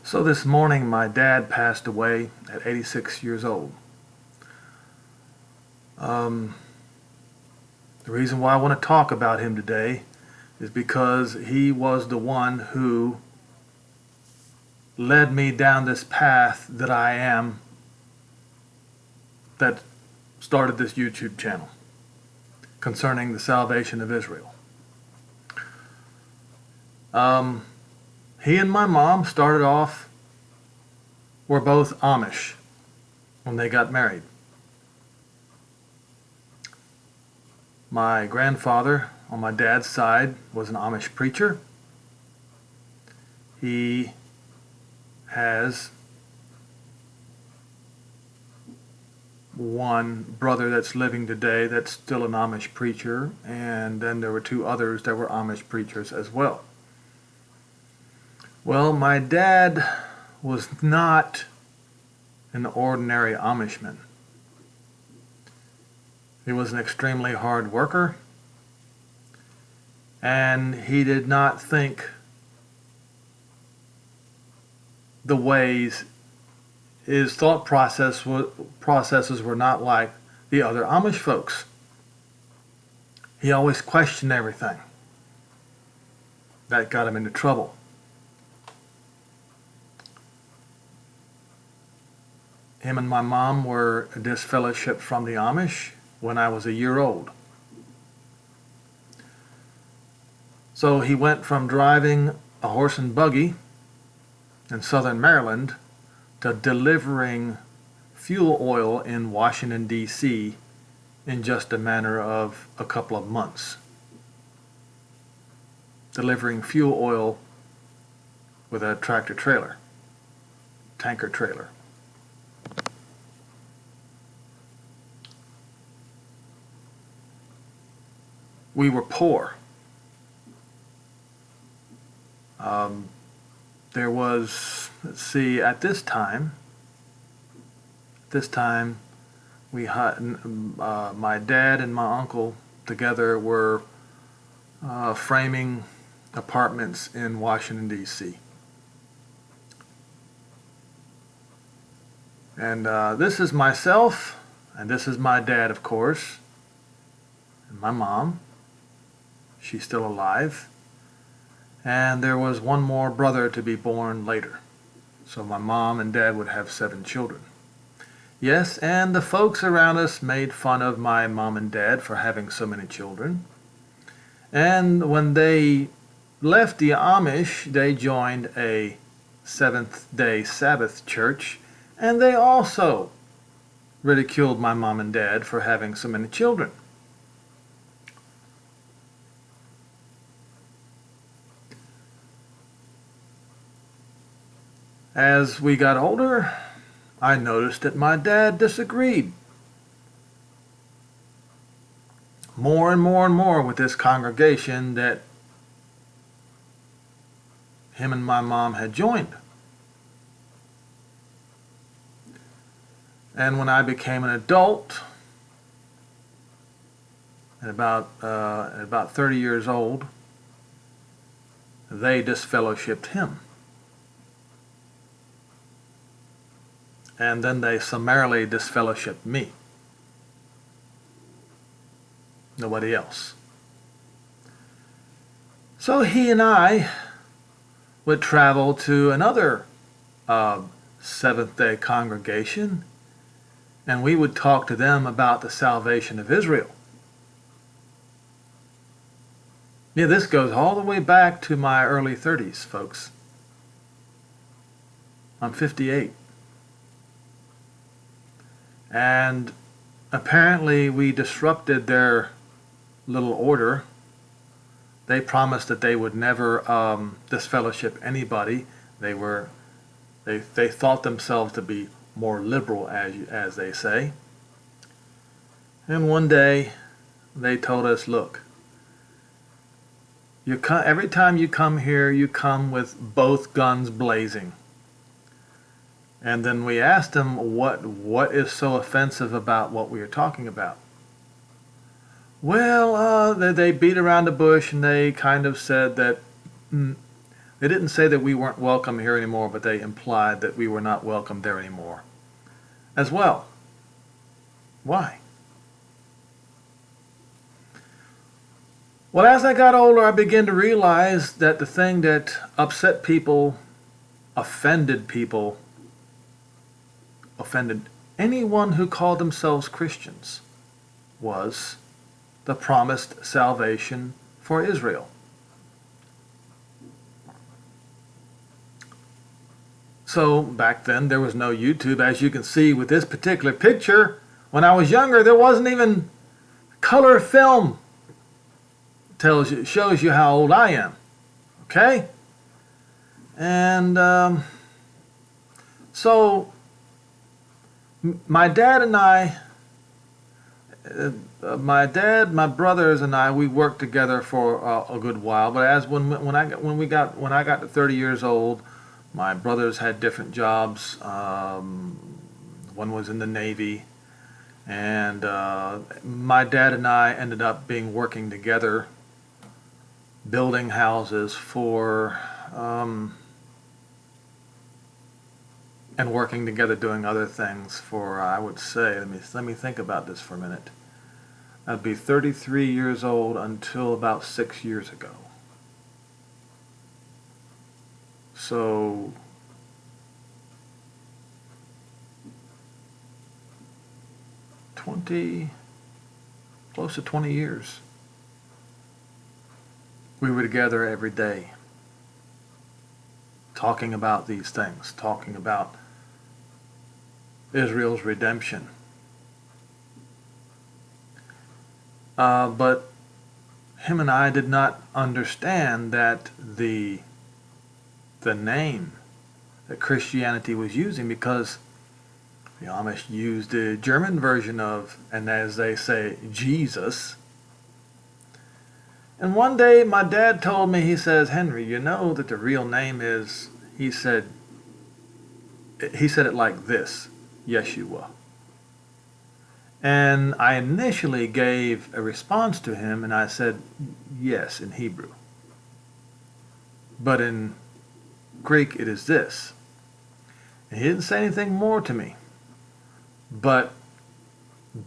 So this morning my dad passed away at 86 years old. Um, the reason why I want to talk about him today is because he was the one who led me down this path that I am, that started this YouTube channel concerning the salvation of Israel. He and my mom started off, were both Amish when they got married. My grandfather on my dad's side was an Amish preacher. He has one brother that's living today that's still an Amish preacher, and then there were two others that were Amish preachers as well. Well, my dad was not an ordinary Amishman. He was an extremely hard worker, and he did not think the ways, his thought processes were not like the other Amish folks. He always questioned everything. That got him into trouble. Him and my mom were disfellowshipped from the Amish when I was a year old. So he went from driving a horse and buggy in southern Maryland to delivering fuel oil in Washington, D.C. in just a matter of a couple of months. Delivering fuel oil with a tractor trailer, tanker trailer. We were poor. There was, let's see, at this time, we had, my dad and my uncle together were framing apartments in Washington, D.C. And this is myself, and this is my dad, of course, and my mom. She's still alive. And there was one more brother to be born later. So my mom and dad would have 7 children. Yes, and the folks around us made fun of my mom and dad for having so many children. And when they left the Amish, they joined a Seventh-day Sabbath church, and they also ridiculed my mom and dad for having so many children. As we got older, I noticed that my dad disagreed more and more and more with this congregation that him and my mom had joined. And when I became an adult, at about 30 years old, they disfellowshipped him. And then they summarily disfellowshipped me. Nobody else. So he and I would travel to another Seventh-day congregation, and we would talk to them about the salvation of Israel. Yeah, this goes all the way back to my early 30s, folks. I'm 58. And apparently we disrupted their little order. They promised that they would never disfellowship anybody. They thought themselves to be more liberal, as they say. And one day they told us, look, every time you come here, you come with both guns blazing. And then we asked them, what is so offensive about what we are talking about? Well, they beat around the bush, and they kind of said that They didn't say that we weren't welcome here anymore, but they implied that we were not welcome there anymore as well. Why? Well, as I got older, I began to realize that the thing that upset people, offended anyone who called themselves Christians, was the promised salvation for Israel. So back then there was no YouTube. As you can see with this particular picture, when I was younger there wasn't even color film. Shows you how old I am. Okay? And so my dad and I, my brothers and I, we worked together for a good while. But when I got to 30 years old, my brothers had different jobs. One was in the Navy, and my dad and I ended up working together, building houses for, and working together doing other things for, I would say, let me think about this for a minute. I'd be 33 years old until about 6 years ago. So close to 20 years. We were together every day, talking about these things, talking about Israel's redemption. But him and I did not understand that the name that Christianity was using, because the Amish used the German version of, and as they say, Jesus. And one day my dad told me, he says, "Henry, you know that the real name is," he said it like this, Yeshua. And I initially gave a response to him, and I said, yes, in Hebrew. But in Greek it is this. And he didn't say anything more to me. But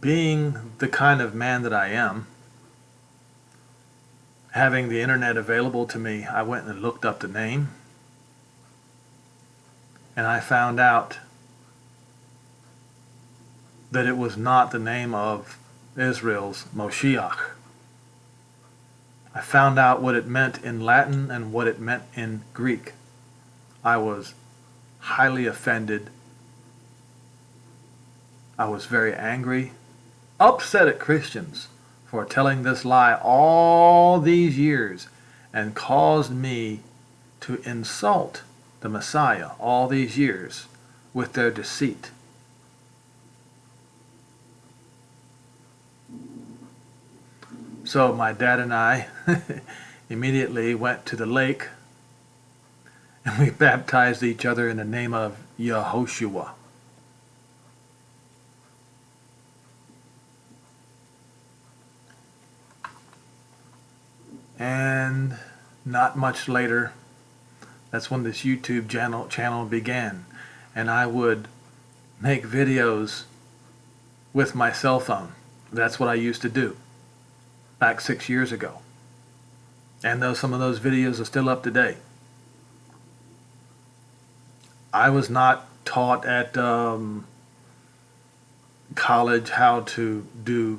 being the kind of man that I am, having the internet available to me, I went and looked up the name, and I found out that it was not the name of Israel's Moshiach. I found out what it meant in Latin and what it meant in Greek. I was highly offended. I was very angry, upset at Christians for telling this lie all these years, and caused me to insult the Messiah all these years with their deceit. So my dad and I immediately went to the lake, and we baptized each other in the name of Yehoshua. And not much later, that's when this YouTube channel began. And I would make videos with my cell phone. That's what I used to do back 6 years ago. And some of those videos are still up to date. I was not taught at college how to do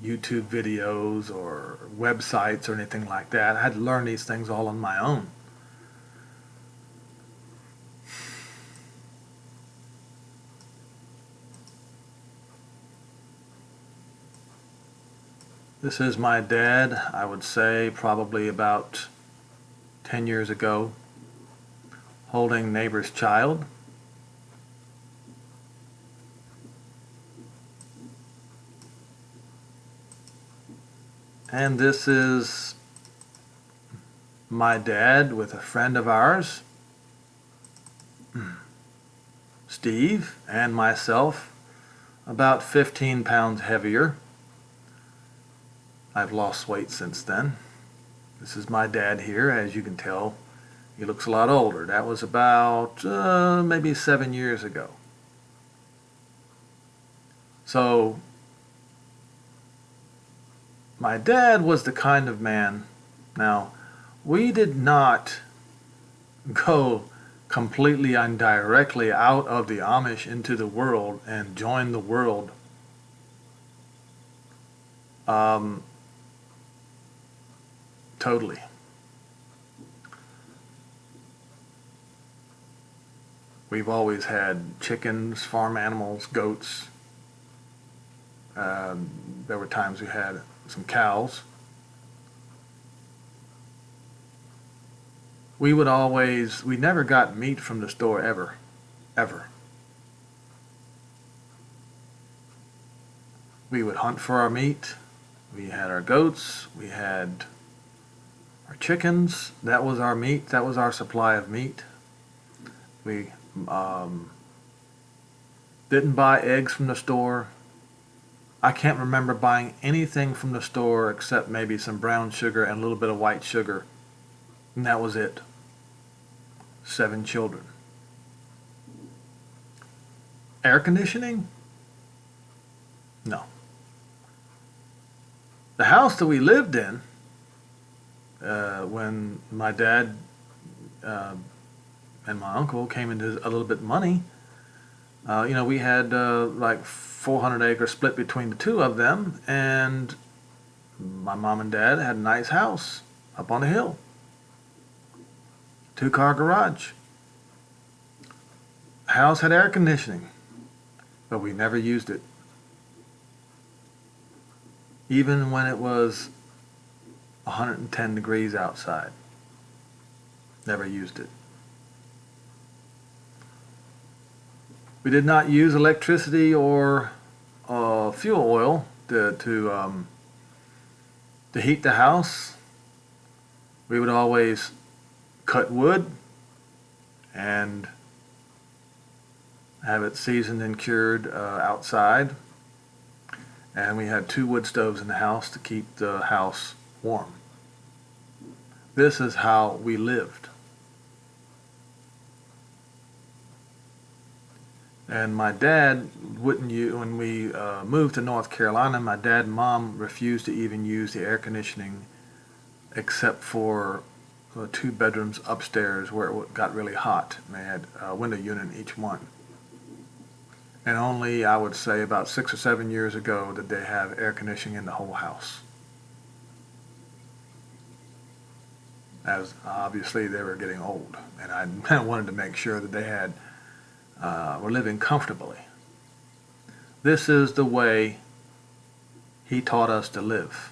YouTube videos or websites or anything like that. I had to learn these things all on my own. This is my dad, I would say probably about 10 years ago, holding neighbor's child. And this is my dad with a friend of ours, Steve, and myself, about 15 pounds heavier. I've lost weight since then. This is my dad here, as you can tell. He looks a lot older. That was about maybe 7 years ago. So my dad was the kind of man. Now, we did not go completely and directly out of the Amish into the world and join the world. Totally. We've always had chickens, farm animals, goats. There were times we had some cows. We never got meat from the store ever, ever. We would hunt for our meat. We had our goats. We had our chickens. That was our meat. That was our supply of meat. We didn't buy eggs from the store. I can't remember buying anything from the store except maybe some brown sugar and a little bit of white sugar. And that was it. 7 children. Air conditioning? No. The house that we lived in, when my dad and my uncle came into a little bit of money, we had like 400 acres split between the two of them, and my mom and dad had a nice house up on a hill. 2-car garage. The house had air conditioning, but we never used it. Even when it was 110 degrees outside. Never used it. We did not use electricity or fuel oil to heat the house. We would always cut wood and have it seasoned and cured outside. And we had 2 wood stoves in the house to keep the house warm. This is how we lived. And my dad wouldn't use, when we moved to North Carolina, my dad and mom refused to even use the air conditioning except for 2 bedrooms upstairs where it got really hot. And they had a window unit in each one. And only, I would say, about 6 or 7 years ago did they have air conditioning in the whole house. As obviously they were getting old, and I wanted to make sure that they were living comfortably. This is the way he taught us to live.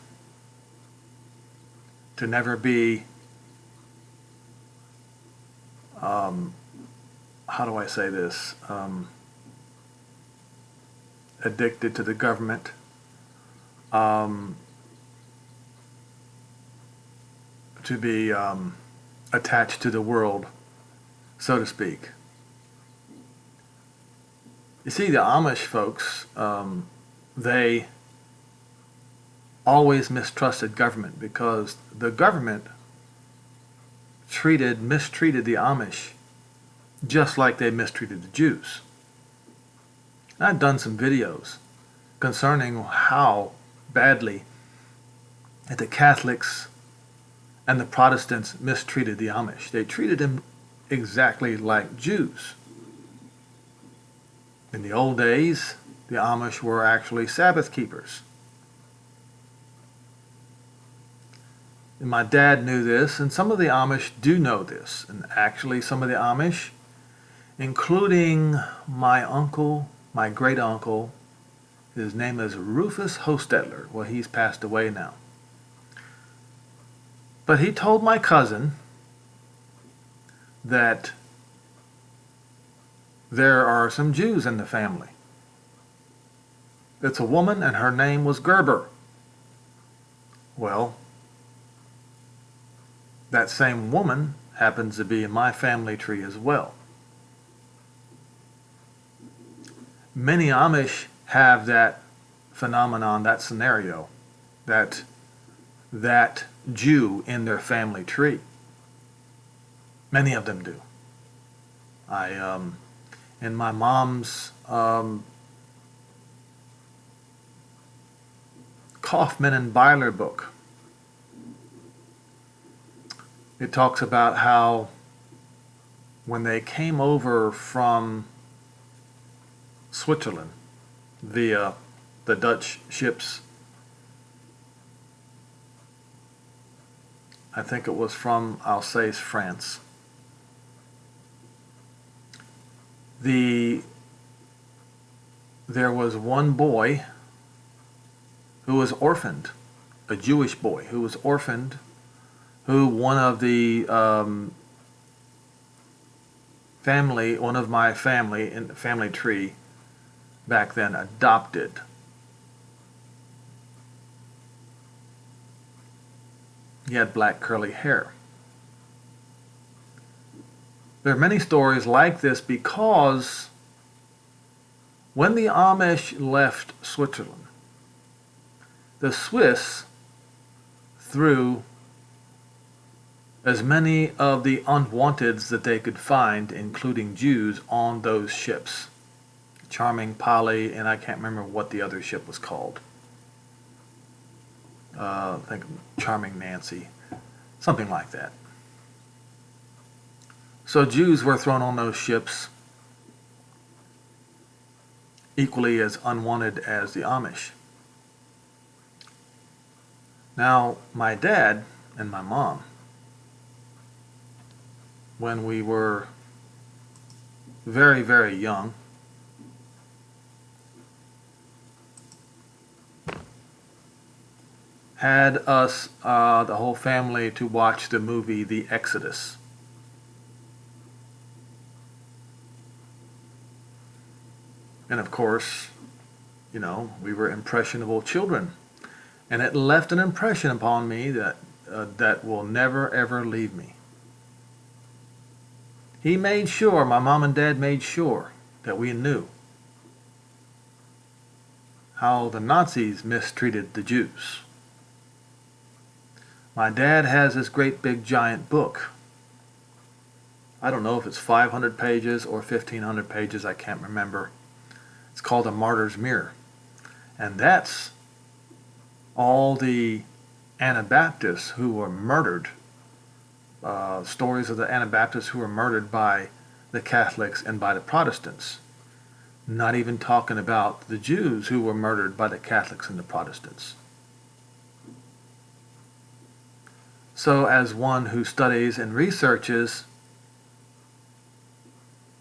To never be, how do I say this? Addicted to the government, to be attached to the world, so to speak. You see, the Amish folks, they always mistrusted government because the government mistreated the Amish just like they mistreated the Jews. I've done some videos concerning how badly the Catholics and the Protestants mistreated the Amish. They treated them exactly like Jews. In the old days, the Amish were actually Sabbath keepers. And my dad knew this, and some of the Amish do know this. And actually, some of the Amish, including my uncle, my great uncle, his name is Rufus Hostetler. Well, he's passed away now. But he told my cousin that there are some Jews in the family. It's a woman, and her name was Gerber. Well, that same woman happens to be in my family tree as well. Many Amish have that phenomenon, that scenario, that Jew in their family tree. Many of them do. I in my mom's Kaufman and Byler book, it talks about how when they came over from Switzerland via the Dutch ships, I think it was from Alsace, France. There was one boy who was orphaned, a Jewish boy who was orphaned, who one of my family in the family tree back then adopted. He had black curly hair. There are many stories like this because when the Amish left Switzerland, the Swiss threw as many of the unwanteds that they could find, including Jews, on those ships. Charming Polly, and I can't remember what the other ship was called. I think Charming Nancy, something like that. So Jews were thrown on those ships equally as unwanted as the Amish. Now, my dad and my mom, when we were very, very young, had us, the whole family, to watch the movie The Exodus. And of course, we were impressionable children. And it left an impression upon me that will never, ever leave me. My mom and dad made sure that we knew how the Nazis mistreated the Jews. My dad has this great big giant book. I don't know if it's 500 pages or 1,500 pages, I can't remember. It's called A Martyr's Mirror. And that's all the Anabaptists who were murdered, stories of the Anabaptists who were murdered by the Catholics and by the Protestants. Not even talking about the Jews who were murdered by the Catholics and the Protestants. So as one who studies and researches,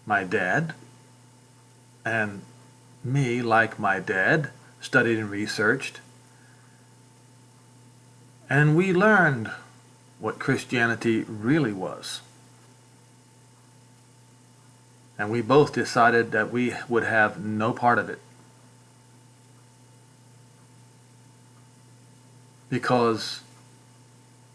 my dad, and me, like my dad, studied and researched, and we learned what Christianity really was. And we both decided that we would have no part of it. Because,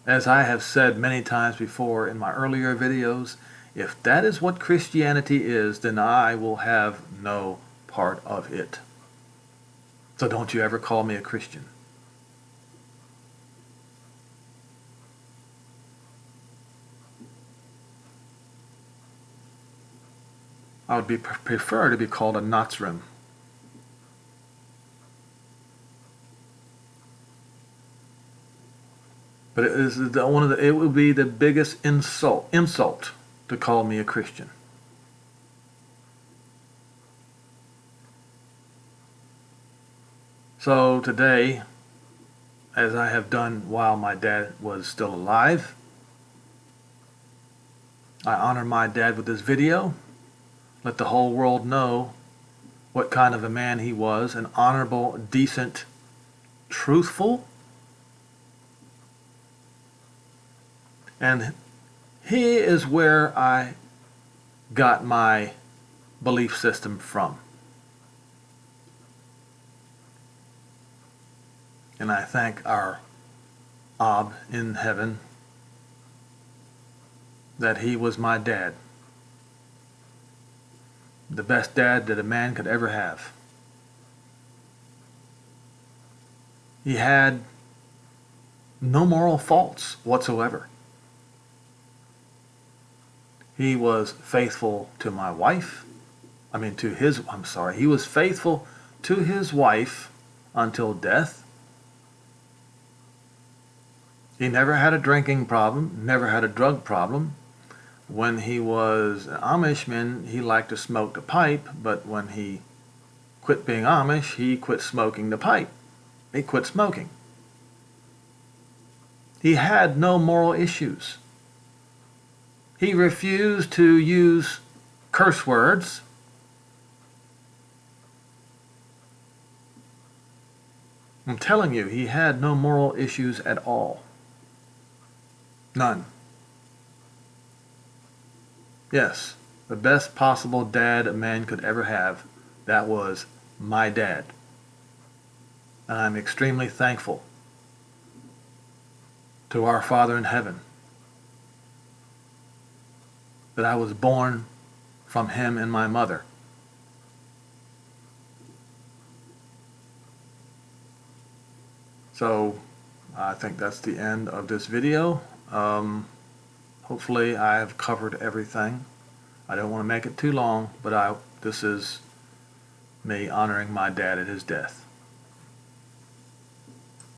as I have said many times before in my earlier videos, if that is what Christianity is, then I will have no part of it. So don't you ever call me a Christian. I would prefer to be called a Nazrim. But it would be the biggest insult to call me a Christian. So today, as I have done while my dad was still alive, I honor my dad with this video. Let the whole world know what kind of a man he was, an honorable, decent, truthful, and he is where I got my belief system from. And I thank our Ab in heaven that he was my dad. The best dad that a man could ever have. He had no moral faults whatsoever. He was faithful to my wife. He was faithful to his wife until death. He never had a drinking problem, never had a drug problem. When he was an Amishman, he liked to smoke the pipe, but when he quit being Amish, he quit smoking the pipe. He quit smoking. He had no moral issues. He refused to use curse words. I'm telling you, he had no moral issues at all. None. Yes, the best possible dad a man could ever have. That was my dad. And I'm extremely thankful to our Father in heaven that I was born from him and my mother. So I think that's the end of this video. Hopefully I have covered everything. I don't want to make it too long, but this is me honoring my dad at his death.